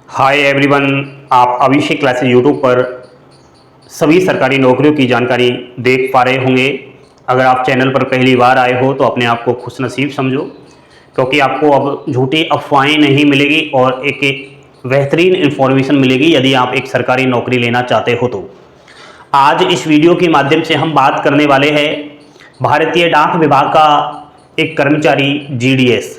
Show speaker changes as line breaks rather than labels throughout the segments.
Hi everyone, आप अभिषेक classes YouTube पर सभी सरकारी नौकरियों की जानकारी देख पा रहे होंगे। अगर आप चैनल पर पहली बार आए हो तो अपने आप को खुशनसीब समझो, क्योंकि आपको अब झूठी अफवाहें नहीं मिलेगी और एक बेहतरीन इन्फॉर्मेशन मिलेगी यदि आप एक सरकारी नौकरी लेना चाहते हो तो। आज इस वीडियो के माध्यम से हम बात करने वाले हैं भारतीय डाक विभाग का एक कर्मचारी GDS।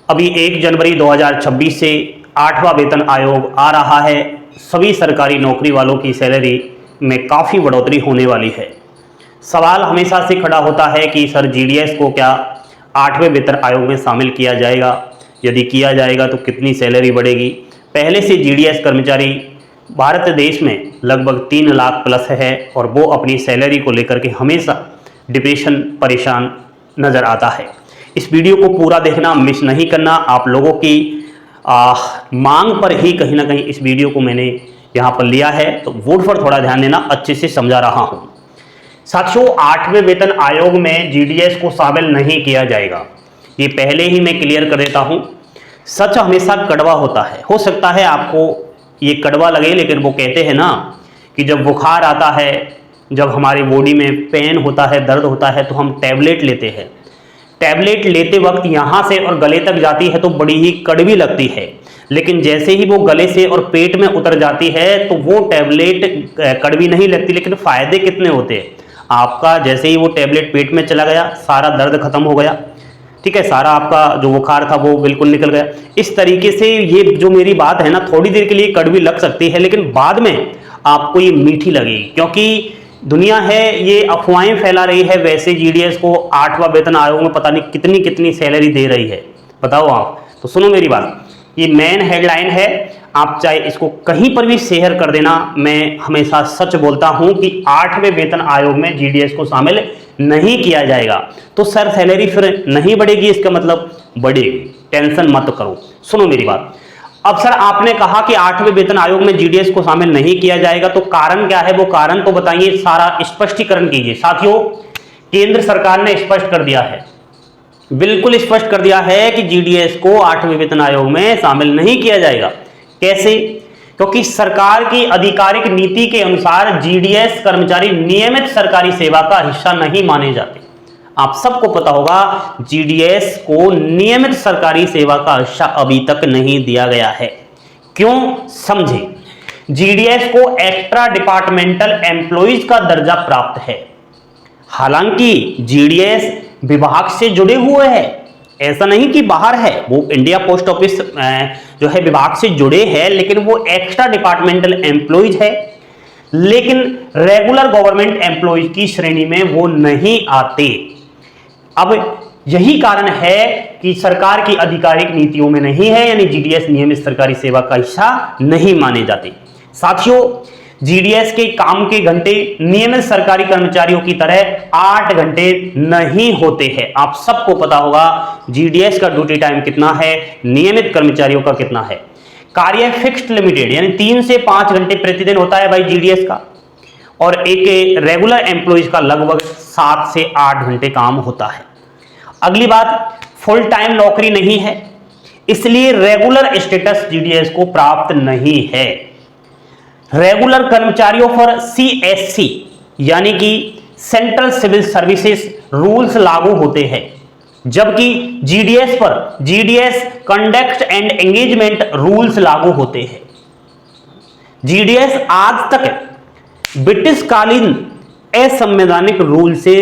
अभी 1 जनवरी 2026 से 8वां वेतन आयोग आ रहा है। सभी सरकारी नौकरी वालों की सैलरी में काफ़ी बढ़ोतरी होने वाली है। सवाल हमेशा से खड़ा होता है कि सर GDS को क्या 8वें वेतन आयोग में शामिल किया जाएगा? यदि किया जाएगा तो कितनी सैलरी बढ़ेगी? पहले से GDS कर्मचारी भारत देश में लगभग 3 लाख प्लस है और वो अपनी सैलरी को लेकर के हमेशा डिप्रेशन परेशान नज़र आता है। इस वीडियो को पूरा देखना, मिस नहीं करना। आप लोगों की मांग पर ही कहीं ना कहीं इस वीडियो को मैंने यहाँ पर लिया है, तो वोट पर थोड़ा ध्यान देना, अच्छे से समझा रहा हूँ। साथियों, 8वें वेतन आयोग में GDS को शामिल नहीं किया जाएगा, ये पहले ही मैं क्लियर कर देता हूँ। सच हमेशा कड़वा होता है। हो सकता है आपको ये कड़वा लगे, लेकिन वो कहते हैं ना कि जब बुखार आता है, जब हमारी बॉडी में पेन होता है, दर्द होता है, तो हम टैबलेट लेते हैं। टैबलेट लेते वक्त यहाँ से और गले तक जाती है तो बड़ी ही कड़वी लगती है, लेकिन जैसे ही वो गले से और पेट में उतर जाती है तो वो टैबलेट कड़वी नहीं लगती। लेकिन फ़ायदे कितने होते हैं आपका, जैसे ही वो टैबलेट पेट में चला गया, सारा दर्द खत्म हो गया, ठीक है, सारा आपका जो बुखार था वो बिल्कुल निकल गया। इस तरीके से ये जो मेरी बात है ना, थोड़ी देर के लिए कड़वी लग सकती है, लेकिन बाद में आपको ये मीठी लगेगी, क्योंकि दुनिया है ये अफवाहें फैला रही है। वैसे GDS को 8वां वेतन आयोग में पता नहीं कितनी कितनी सैलरी दे रही है, बताओ आप। तो सुनो मेरी बात, ये मेन हेडलाइन है, आप चाहे इसको कहीं पर भी शेयर कर देना। मैं हमेशा सच बोलता हूं कि 8वें वेतन आयोग में GDS को शामिल नहीं किया जाएगा। तो सर सैलरी फिर नहीं बढ़ेगी, इसका मतलब बढ़ेगी, टेंशन मत करो। सुनो मेरी बात। अब सर आपने कहा कि 8वें वेतन आयोग में GDS को शामिल नहीं किया जाएगा, तो कारण क्या है? वो कारण तो बताइए, सारा स्पष्टीकरण कीजिए। साथियों, केंद्र सरकार ने स्पष्ट कर दिया है, बिल्कुल स्पष्ट कर दिया है कि GDS को 8वें वेतन आयोग में शामिल नहीं किया जाएगा। कैसे? क्योंकि सरकार की आधिकारिक नीति के अनुसार GDS कर्मचारी नियमित सरकारी सेवा का हिस्सा नहीं माने जाते। आप सबको पता होगा GDS को नियमित सरकारी सेवा का हिस्सा अभी तक नहीं दिया गया है। क्यों? समझे। GDS को एक्स्ट्रा डिपार्टमेंटल एम्प्लॉइज का दर्जा प्राप्त है। हालांकि GDS विभाग से जुड़े हुए हैं, ऐसा नहीं कि बाहर है, वो इंडिया पोस्ट ऑफिस जो है विभाग से जुड़े हैं, लेकिन वो एक्स्ट्रा डिपार्टमेंटल एम्प्लॉइज है, लेकिन रेगुलर गवर्नमेंट एम्प्लॉइज की श्रेणी में वो नहीं आते। अब यही कारण है कि सरकार की आधिकारिक नीतियों में नहीं है, यानी GDS नियमित सरकारी सेवा का हिस्सा नहीं माने जाते। साथियों, GDS के काम के घंटे नियमित सरकारी कर्मचारियों की तरह 8 घंटे नहीं होते हैं। आप सबको पता होगा GDS का ड्यूटी टाइम कितना है, नियमित कर्मचारियों का कितना है। कार्य फिक्स्ड लिमिटेड यानी 3 से 5 घंटे प्रतिदिन होता है भाई GDS का, और एक रेगुलर एम्प्लॉइज का लगभग 7 से 8 घंटे काम होता है। अगली बात, फुल टाइम नौकरी नहीं है, इसलिए रेगुलर स्टेटस GDS को प्राप्त नहीं है। रेगुलर कर्मचारियों पर CSC यानी कि सेंट्रल सिविल सर्विसेज रूल्स लागू होते हैं, जबकि GDS पर GDS conduct and engagement rules लागू होते हैं। GDS आज तक ब्रिटिश कालीन असंवैधानिक रूल से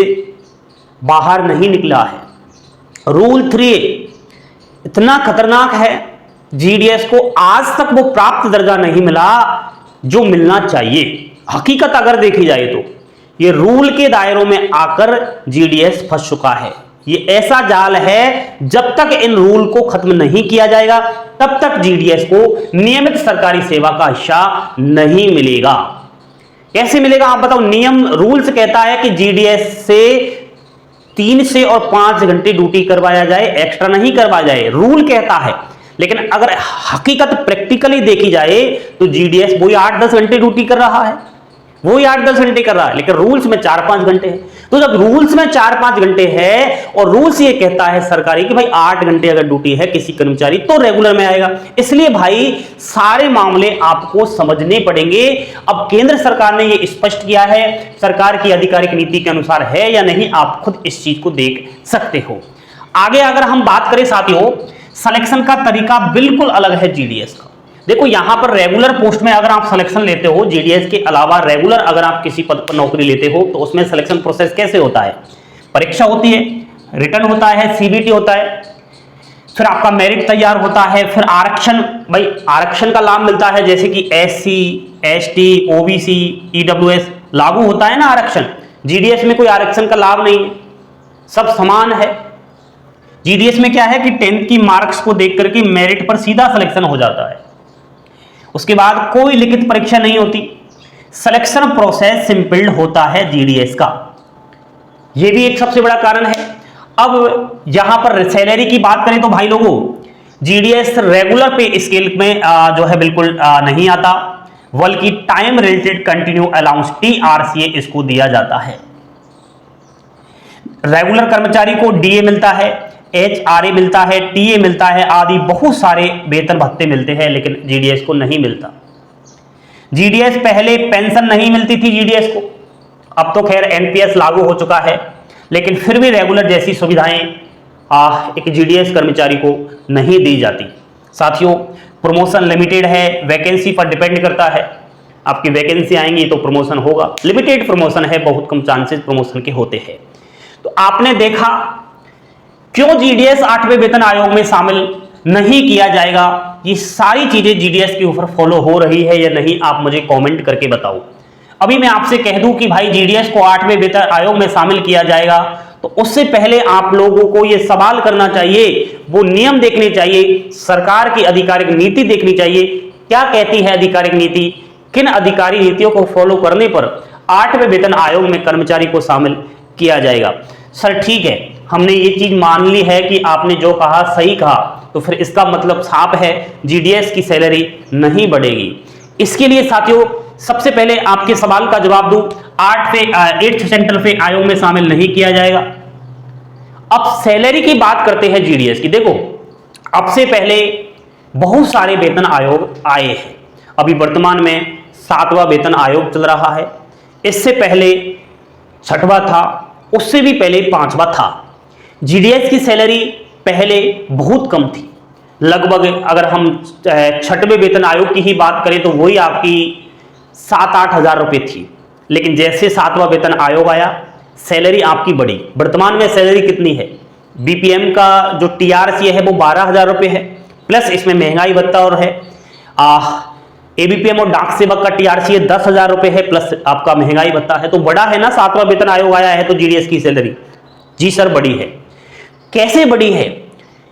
बाहर नहीं निकला है। रूल 3 इतना खतरनाक है, GDS को आज तक वो प्राप्त दर्जा नहीं मिला जो मिलना चाहिए। हकीकत अगर देखी जाए तो ये रूल के दायरों में आकर GDS फंस चुका है। ये ऐसा जाल है, जब तक इन रूल को खत्म नहीं किया जाएगा तब तक GDS को नियमित सरकारी सेवा का हिस्सा नहीं मिलेगा। कैसे मिलेगा आप बताओ? नियम रूल्स कहता है कि GDS से 3 से और 5 घंटे ड्यूटी करवाया जाए, एक्स्ट्रा नहीं करवाया जाए, रूल कहता है। लेकिन अगर हकीकत प्रैक्टिकली देखी जाए तो GDS वही 8-10 घंटे ड्यूटी कर रहा है, वही 8-10 घंटे कर रहा है, लेकिन रूल्स में 4-5 घंटे है। तो जब रूल्स में 4-5 घंटे है और रूल्स ये कहता है सरकारी कि भाई 8 घंटे अगर ड्यूटी है किसी कर्मचारी तो रेगुलर में आएगा। इसलिए भाई सारे मामले आपको समझने पड़ेंगे। अब केंद्र सरकार ने ये स्पष्ट किया है, सरकार की आधिकारिक नीति के अनुसार है या नहीं, आप खुद इस चीज को देख सकते हो। आगे अगर हम बात करें साथियों, सिलेक्शन का तरीका बिल्कुल अलग है जीडीएस का। देखो यहां पर रेगुलर पोस्ट में अगर आप सिलेक्शन लेते हो, जीडीएस के अलावा रेगुलर अगर आप किसी पद पर नौकरी लेते हो तो उसमें सिलेक्शन प्रोसेस कैसे होता है? परीक्षा होती है, रिटर्न होता है, सीबीटी होता है, फिर आपका मेरिट तैयार होता है, फिर आरक्षण, भाई आरक्षण का लाभ मिलता है, जैसे कि एससी, एसटी, ओबीसी, ईडब्ल्यूएस लागू होता है ना आरक्षण। जीडीएस में कोई आरक्षण का लाभ नहीं है, सब समान है। जीडीएस में क्या है कि 10th की मार्क्स को देख करके मेरिट पर सीधा सिलेक्शन हो जाता है, उसके बाद कोई लिखित परीक्षा नहीं होती। सिलेक्शन प्रोसेस सिंपल होता है जीडीएस का, यह भी एक सबसे बड़ा कारण है। अब यहां पर सैलरी की बात करें तो भाई लोगों, जीडीएस रेगुलर पे स्केल में जो है बिल्कुल नहीं आता, बल्कि टाइम रिलेटेड कंटिन्यू अलाउंस टीआरसीए इसको दिया जाता है। रेगुलर कर्मचारी को डीए मिलता है, एचआरए मिलता है, टीए मिलता है, आदि बहुत सारे वेतन भत्ते मिलते हैं, लेकिन जीडीएस को नहीं मिलता। जीडीएस पहले पेंशन नहीं मिलती थी जीडीएस को, अब तो खैर एनपीएस लागू हो चुका है, लेकिन फिर भी रेगुलर जैसी सुविधाएं एक जीडीएस कर्मचारी को नहीं दी जाती। साथियों प्रमोशन लिमिटेड है, वैकेंसी पर डिपेंड करता है, आपकी वैकेंसी आएंगी तो प्रमोशन होगा, लिमिटेड प्रमोशन है, बहुत कम चांसेस प्रमोशन के होते हैं। तो आपने देखा क्यों जीडीएस 8वें वेतन आयोग में शामिल नहीं किया जाएगा, ये सारी चीजें जीडीएस के ऊपर फॉलो हो रही है या नहीं, आप मुझे कमेंट करके बताओ। अभी मैं आपसे कह दूं कि भाई जीडीएस को 8वें वेतन आयोग में शामिल किया जाएगा, तो उससे पहले आप लोगों को यह सवाल करना चाहिए, वो नियम देखने चाहिए, सरकार की आधिकारिक नीति देखनी चाहिए, क्या कहती है आधिकारिक नीति, किन अधिकारी नीतियों को फॉलो करने पर 8वें वेतन आयोग में कर्मचारी को शामिल किया जाएगा। सर ठीक है, हमने ये चीज मान ली है कि आपने जो कहा सही कहा, तो फिर इसका मतलब साफ है जीडीएस की सैलरी नहीं बढ़ेगी। इसके लिए साथियों सबसे पहले आपके सवाल का जवाब दूं, 8th सेंट्रल पे आयोग में शामिल नहीं किया जाएगा। अब सैलरी की बात करते हैं जीडीएस की। देखो अब से पहले बहुत सारे वेतन आयोग आए हैं, अभी वर्तमान में 7वां वेतन आयोग चल रहा है, इससे पहले 6वां था, उससे भी पहले 5वां था। जीडीएस की सैलरी पहले बहुत कम थी, लगभग अगर हम 6वें वेतन आयोग की ही बात करें तो वही आपकी 7-8 हज़ार रुपये थी, लेकिन जैसे 7वां वेतन आयोग आया सैलरी आपकी बढ़ी। वर्तमान में सैलरी कितनी है? बीपीएम का जो टीआरसी है वो 12,000 रुपये है, प्लस इसमें महंगाई भत्ता और है। एबीपीएम और डाक सेवक का टीआरसी 10,000 रुपये है, प्लस आपका महंगाई भत्ता है, तो बड़ा है ना। 7वां वेतन आयोग आया है तो जीडीएस की सैलरी, जी सर बड़ी है। कैसे बड़ी है?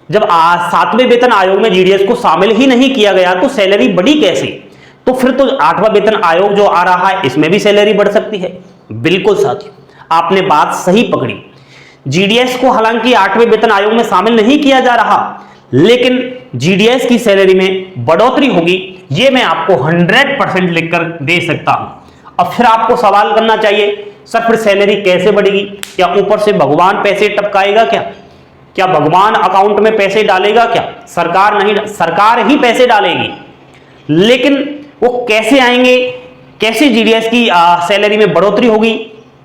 जब 7वें वेतन आयोग में जीडीएस को शामिल ही नहीं किया गया तो सैलरी बढ़ी कैसे? तो फिर तो 8वां वेतन आयोग जो आ रहा है इसमें भी सैलरी बढ़ सकती है। बिल्कुल साथियों आपने बात सही पकड़ी। जीडीएस को हालांकि 8वें वेतन आयोग में शामिल नहीं किया जा रहा, लेकिन जीडीएस की सैलरी में बढ़ोतरी होगी, यह मैं आपको 100% लिखकर दे सकता हूं। अब फिर आपको सवाल करना चाहिए, सर फिर सैलरी कैसे बढ़ेगी? क्या ऊपर से भगवान पैसे टपकाएगा क्या भगवान अकाउंट में पैसे डालेगा क्या? सरकार नहीं, सरकार ही पैसे डालेगी, लेकिन वो कैसे आएंगे, कैसे जीडीएस की सैलरी में बढ़ोतरी होगी,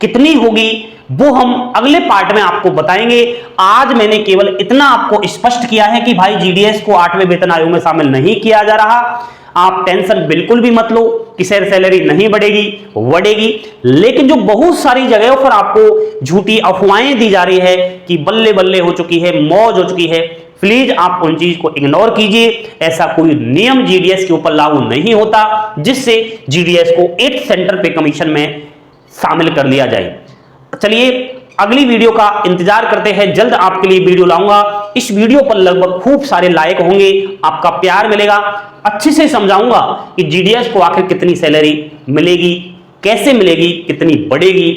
कितनी होगी, वो हम अगले पार्ट में आपको बताएंगे। आज मैंने केवल इतना आपको स्पष्ट किया है कि भाई जीडीएस को 8वें वेतन आयोग में शामिल नहीं किया जा रहा। आप टेंशन बिल्कुल भी मत लो कि सैलरी नहीं बढ़ेगी, बढ़ेगी, लेकिन जो बहुत सारी जगहों पर आपको झूठी अफवाहें दी जा रही है कि बल्ले बल्ले हो चुकी है, मौज हो चुकी है, प्लीज आप उन चीज को इग्नोर कीजिए। ऐसा कोई नियम जीडीएस के ऊपर लागू नहीं होता जिससे जीडीएस को 8th सेंटर पे कमीशन में शामिल कर लिया जाए। चलिए अगली वीडियो का इंतजार करते हैं, जल्द आपके लिए वीडियो लाऊंगा। इस वीडियो पर लगभग खूब सारे लाइक होंगे, आपका प्यार मिलेगा, अच्छे से समझाऊंगा कि जीडीएस को आखिर कितनी सैलरी मिलेगी, कैसे मिलेगी, कितनी बढ़ेगी।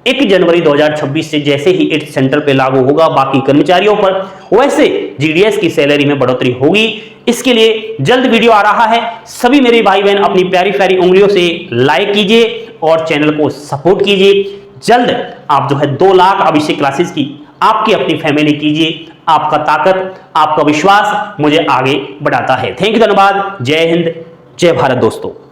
1 जनवरी 2026 से जैसे ही 8th सेंटर पे लागू होगा बाकी कर्मचारियों पर, वैसे जीडीएस की सैलरी में बढ़ोतरी होगी। इसके लिए जल्द वीडियो आ रहा है। सभी मेरे भाई बहन अपनी प्यारी प्यारी उंगलियों से लाइक कीजिए और चैनल को सपोर्ट कीजिए। जल्द आप जो है 2 लाख अभिषेक क्लासेस की आपकी अपनी फैमिली कीजिए। आपका ताकत, आपका विश्वास मुझे आगे बढ़ाता है। थैंक यू, धन्यवाद। जय हिंद, जय भारत दोस्तों।